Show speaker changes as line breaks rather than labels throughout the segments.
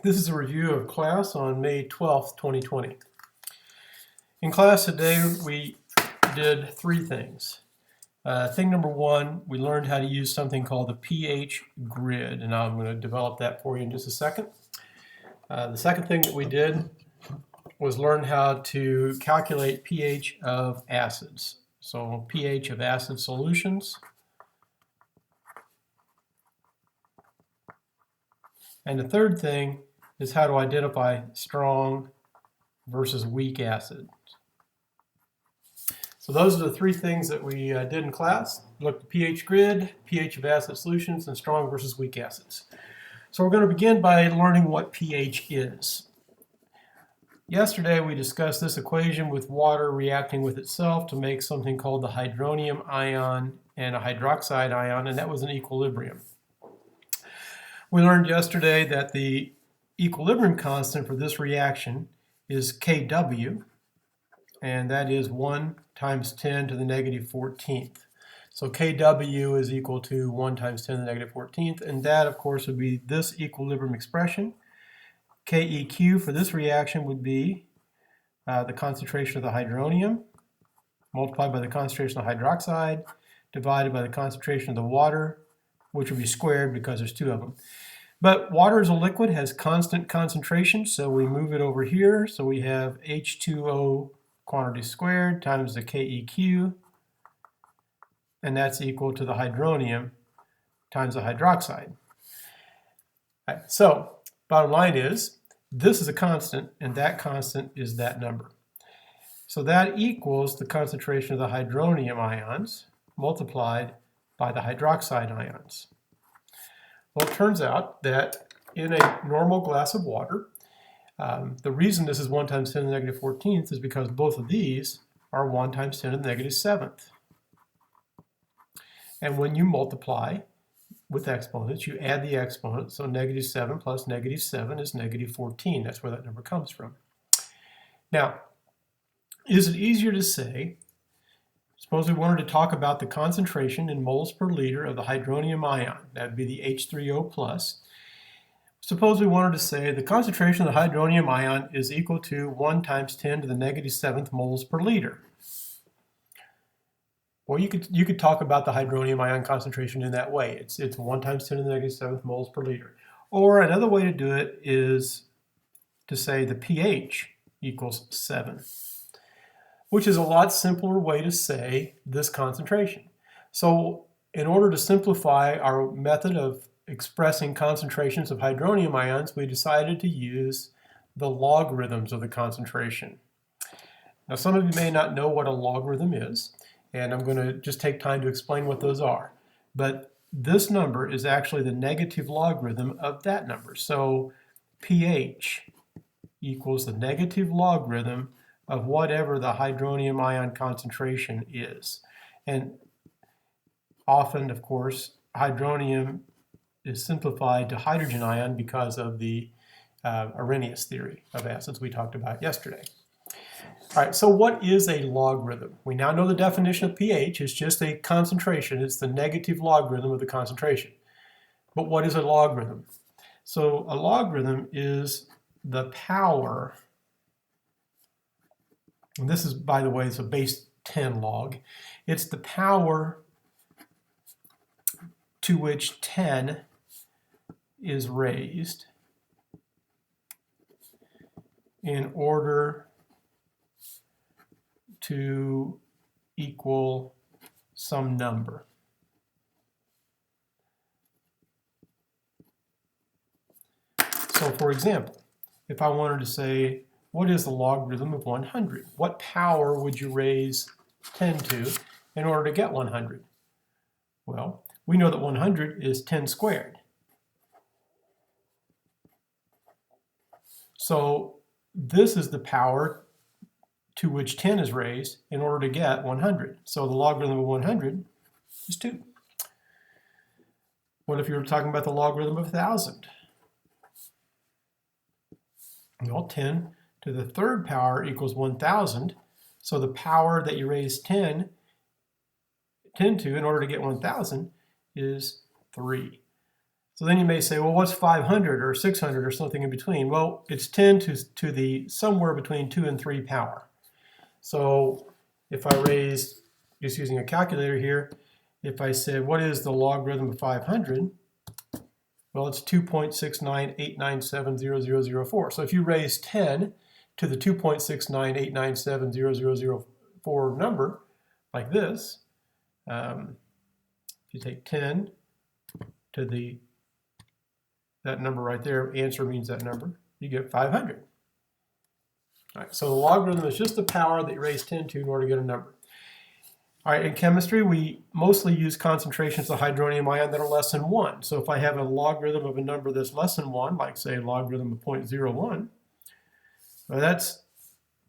This is a review of class on May 12th, 2020. In class today, we did three things. Thing number one, we learned how to use something called the pH grid, and I'm going to develop that for you in just a second. The second thing that we did was learn how to calculate pH of acids. So pH of acid solutions. And the third thing is how to identify strong versus weak acids. So those are the three things that we did in class. Looked at pH grid, pH of acid solutions, and strong versus weak acids. So we're going to begin by learning what pH is. Yesterday we discussed this equation with water reacting with itself to make something called the hydronium ion and a hydroxide ion, and that was an equilibrium. We learned yesterday that the equilibrium constant for this reaction is Kw, and that is 1 times 10 to the negative 14th. So Kw is equal to 1 times 10 to the negative 14th, and that, of course, would be this equilibrium expression. Keq for this reaction would be the concentration of the hydronium multiplied by the concentration of the hydroxide divided by the concentration of the water, which would be squared because there's two of them. But water as a liquid has constant concentration, so we move it over here. So we have H2O quantity squared times the Keq, and that's equal to the hydronium times the hydroxide. All right, so bottom line is, this is a constant, and that constant is that number. So that equals the concentration of the hydronium ions multiplied by the hydroxide ions. Well, it turns out that in a normal glass of water, the reason this is 1 times 10 to the negative 14th is because both of these are 1 times 10 to the negative 7th. And when you multiply with exponents, you add the exponent, so negative 7 plus negative 7 is negative 14. That's where that number comes from. Now, is it easier to say, suppose we wanted to talk about the concentration in moles per liter of the hydronium ion, that would be the H3O plus. Suppose we wanted to say the concentration of the hydronium ion is equal to 1 times 10 to the negative 7th moles per liter. Well, you could talk about the hydronium ion concentration in that way. It's 1 times 10 to the negative 7th moles per liter. Or another way to do it is to say the pH equals 7, which is a lot simpler way to say this concentration. So in order to simplify our method of expressing concentrations of hydronium ions, we decided to use the logarithms of the concentration. Now, some of you may not know what a logarithm is, and I'm going to just take time to explain what those are. But this number is actually the negative logarithm of that number. So pH equals the negative logarithm of whatever the hydronium ion concentration is. And often, of course, hydronium is simplified to hydrogen ion because of the Arrhenius theory of acids we talked about yesterday. All right, so what is a logarithm? We now know the definition of pH is just a concentration. It's the negative logarithm of the concentration. But what is a logarithm? So a logarithm is the power, and this is, by the way, it's a base 10 log. It's the power to which 10 is raised in order to equal some number. So for example, if I wanted to say, what is the logarithm of 100? What power would you raise 10 to in order to get 100? Well, we know that 100 is 10 squared. So this is the power to which 10 is raised in order to get 100. So the logarithm of 100 is 2. What if you were talking about the logarithm of 1,000? Well, 10 to the third power equals 1,000. So the power that you raise 10 to in order to get 1,000 is 3. So then you may say, well, what's 500 or 600 or something in between? Well, it's 10 to the somewhere between 2 and 3 power. So if I raised, just using a calculator here, if I said, what is the logarithm of 500? Well, it's 2.6989700004. So if you raise 10 to the 2.6989700004 number, like this, if you take 10 to that number right there, answer means that number, you get 500. All right, so the logarithm is just the power that you raise 10 to in order to get a number. All right, in chemistry, we mostly use concentrations of hydronium ion that are less than 1. So if I have a logarithm of a number that's less than 1, like say a logarithm of 0.01, well, that's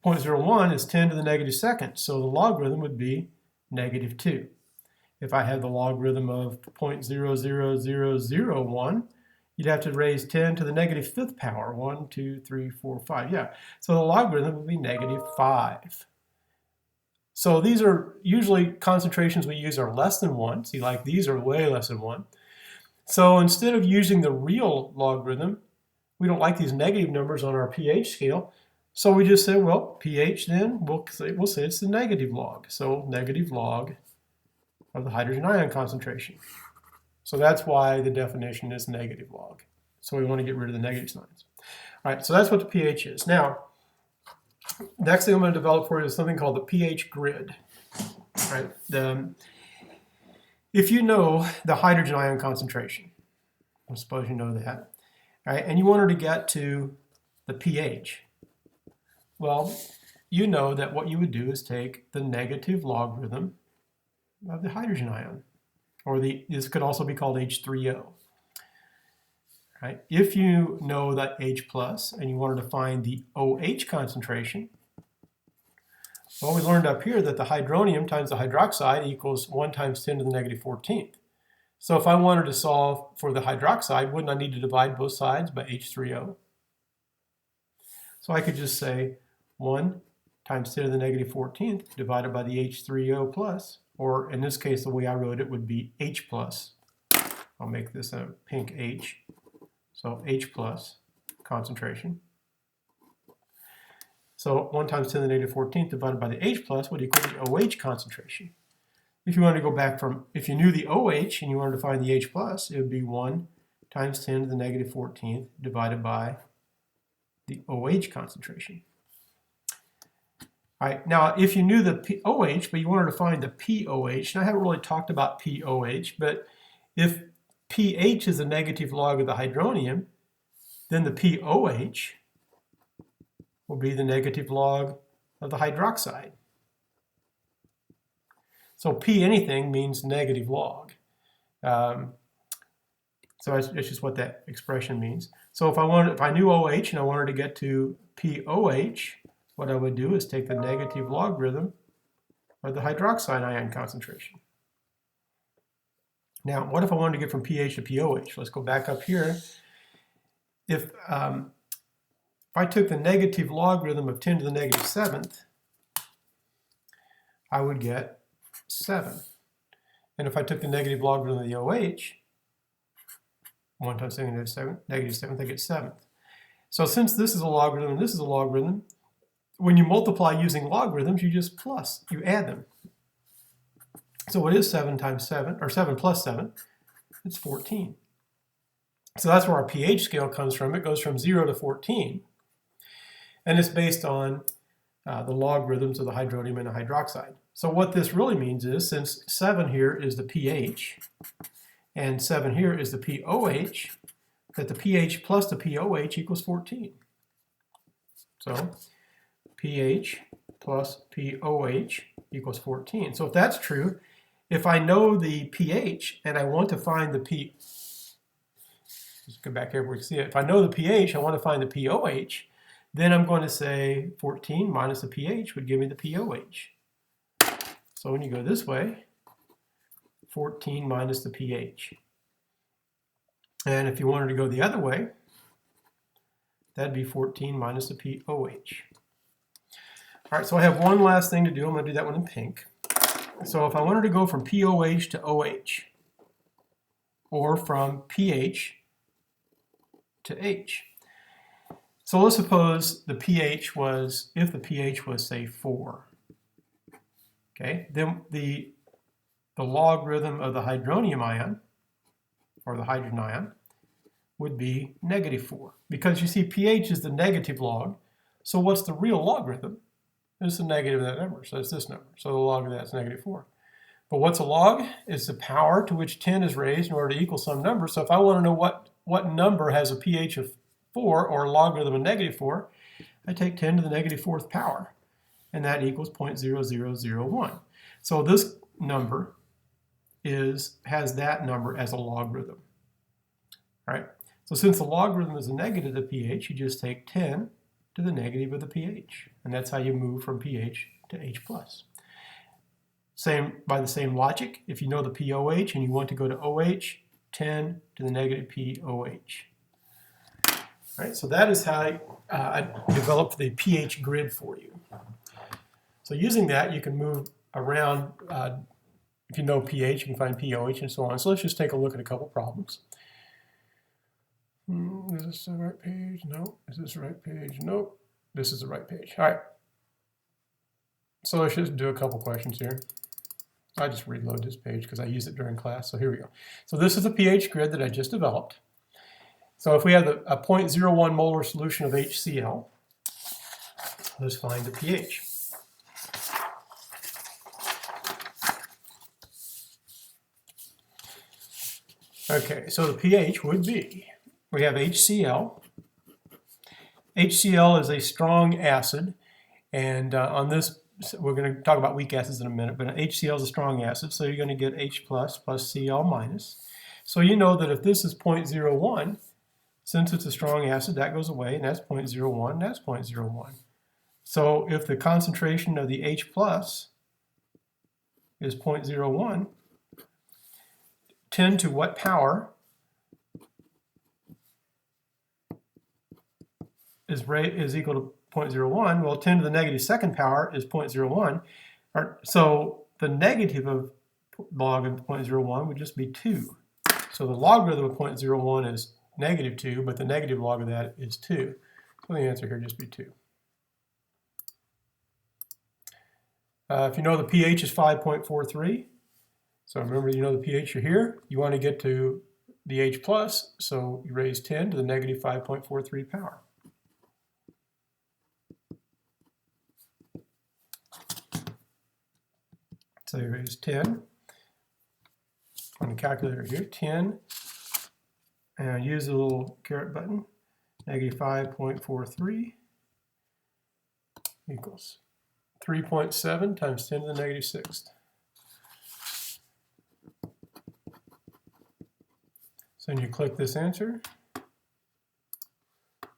0.01 is 10 to the negative second. So the logarithm would be negative 2. If I had the logarithm of 0.00001, you'd have to raise 10 to the negative 5th power. 1, 2, 3, 4, 5. Yeah. So the logarithm would be negative 5. So these are usually concentrations we use are less than 1. See, like these are way less than 1. So instead of using the real logarithm, we don't like these negative numbers on our pH scale. So we just say, well, pH then, we'll say it's the negative log. So negative log of the hydrogen ion concentration. So that's why the definition is negative log. So we want to get rid of the negative signs. All right, so that's what the pH is. Now, next thing I'm going to develop for you is something called the pH grid. All right, if you know the hydrogen ion concentration, I suppose you know that, all right, and you wanted to get to the pH, well, you know that what you would do is take the negative logarithm of the hydrogen ion, or this could also be called H3O. Right? If you know that H plus and you wanted to find the OH concentration, well, we learned up here that the hydronium times the hydroxide equals 1 times 10 to the negative 14th. So if I wanted to solve for the hydroxide, wouldn't I need to divide both sides by H3O? So I could just say 1 times 10 to the negative 14th divided by the H3O plus, or in this case, the way I wrote it would be H plus. I'll make this a pink H. So H plus concentration. So 1 times 10 to the negative 14th divided by the H plus would equal the OH concentration. If you wanted to go back from, if you knew the OH and you wanted to find the H plus, it would be 1 times 10 to the negative 14th divided by the OH concentration. All right, now if you knew the OH, but you wanted to find the POH, and I haven't really talked about POH, but if pH is a negative log of the hydronium, then the POH will be the negative log of the hydroxide. So P anything means negative log. So that's just what that expression means. So if I knew OH and I wanted to get to POH, what I would do is take the negative logarithm of the hydroxide ion concentration. Now, what if I wanted to get from pH to POH? Let's go back up here. If I took the negative logarithm of 10 to the negative 7th, I would get 7. And if I took the negative logarithm of the OH, 1 times 10 to the negative 7th, I get 7th. So since this is a logarithm and this is a logarithm, when you multiply using logarithms, you just you add them. So what is 7 times 7, or 7 plus 7? It's 14. So that's where our pH scale comes from. It goes from 0 to 14. And it's based on the logarithms of the hydronium and the hydroxide. So what this really means is, since 7 here is the pH, and 7 here is the POH, that the pH plus the POH equals 14. So pH plus POH equals 14. So if that's true, if I know the pH and I want to find the just go back here where we can see it. If I know the pH, I want to find the POH, then I'm going to say 14 minus the pH would give me the POH. So when you go this way, 14 minus the pH. And if you wanted to go the other way, that'd be 14 minus the POH. All right, so I have one last thing to do. I'm going to do that one in pink. So if I wanted to go from POH to OH, or from pH to H. So let's suppose the pH was, if the pH was, say, 4, okay, then the logarithm of the hydronium ion, or the hydrogen ion, would be -4. Because you see, pH is the negative log, so what's the real logarithm? It's the negative of that number, so it's this number. So the log of that is -4. But what's a log? It's the power to which 10 is raised in order to equal some number. So if I want to know what number has a pH of 4 or a logarithm of -4, I take 10 to the -4th power, and that equals 0.0001. So this number has that number as a logarithm, right? So since the logarithm is a negative of the pH, you just take 10 to the negative of the pH, and that's how you move from pH to H+. By the same logic, if you know the pOH and you want to go to OH, 10 to the negative pOH. Right, so that is how I developed the pH grid for you. So using that, you can move around. If you know pH, you can find pOH and so on. So let's just take a look at a couple problems. Is this the right page? No. Is this the right page? Nope. This is the right page. All right. So let's just do a couple questions here. I just reload this page because I used it during class. So here we go. So this is the pH grid that I just developed. So if we have a 0.01 molar solution of HCl, let's find the pH. Okay, so the pH would be, we have HCl. HCl is a strong acid, and on this, we're going to talk about weak acids in a minute, but HCl is a strong acid, so you're going to get H plus Cl minus. So you know that if this is 0.01, since it's a strong acid, that goes away, and that's 0.01, and that's 0.01. So if the concentration of the H plus is 0.01, 10 to what power is equal to 0.01? Well, 10 to the negative second power is 0.01. So the negative of log of 0.01 would just be 2. So the logarithm of 0.01 is -2, but the negative log of that is 2. So the answer here would just be 2. If you know the pH is 5.43, so remember, you know the pH are here. You want to get to the H plus, so you raise 10 to the negative 5.43 power. So you raise 10 on the calculator here, 10, and use the little caret button, negative 5.43 equals 3.7 times 10 to the negative 6th. So then you click this answer,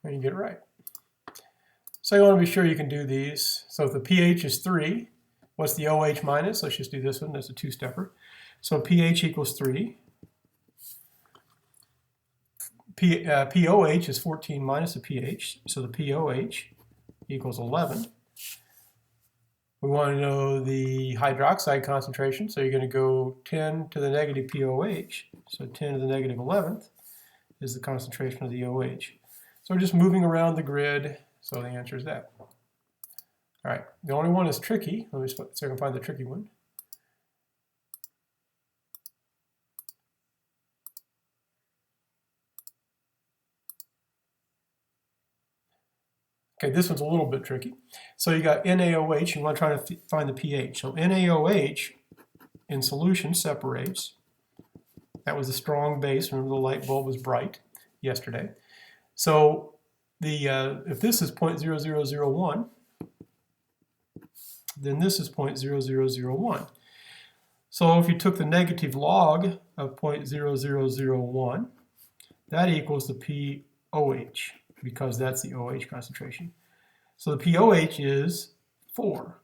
and you get it right. So you want to be sure you can do these. So if the pH is 3, what's the OH minus? Let's just do this one. That's a two-stepper. So pH equals 3. pOH is 14 minus the pH, so the pOH equals 11. We want to know the hydroxide concentration, so you're going to go 10 to the negative pOH, so 10 to the negative 11th is the concentration of the OH. So we're just moving around the grid, so the answer is that. All right, the only one is tricky. Let me see if I can find the tricky one. Okay, this one's a little bit tricky. So you got NaOH, you want to try to find the pH. So NaOH in solution separates. That was a strong base. Remember, the light bulb was bright yesterday. So if this is 0.0001, then this is 0.0001. So if you took the negative log of 0.0001, that equals the pOH, because that's the OH concentration. So the pOH is 4.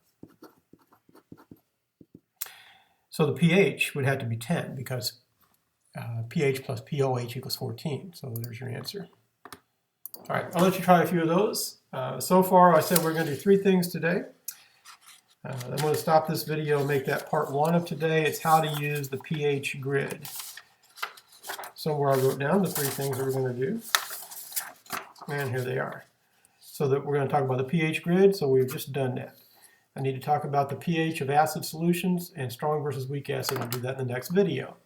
So the pH would have to be 10, because pH plus pOH equals 14. So there's your answer. All right, I'll let you try a few of those. So far, I said we're going to do 3 things today. I'm going to stop this video and make that part 1 of today. It's how to use the pH grid. somewhere I wrote down the 3 things that we're going to do. And here they are. So that we're going to talk about the pH grid, so we've just done that. I need to talk about the pH of acid solutions and strong versus weak acid. I'll do that in the next video.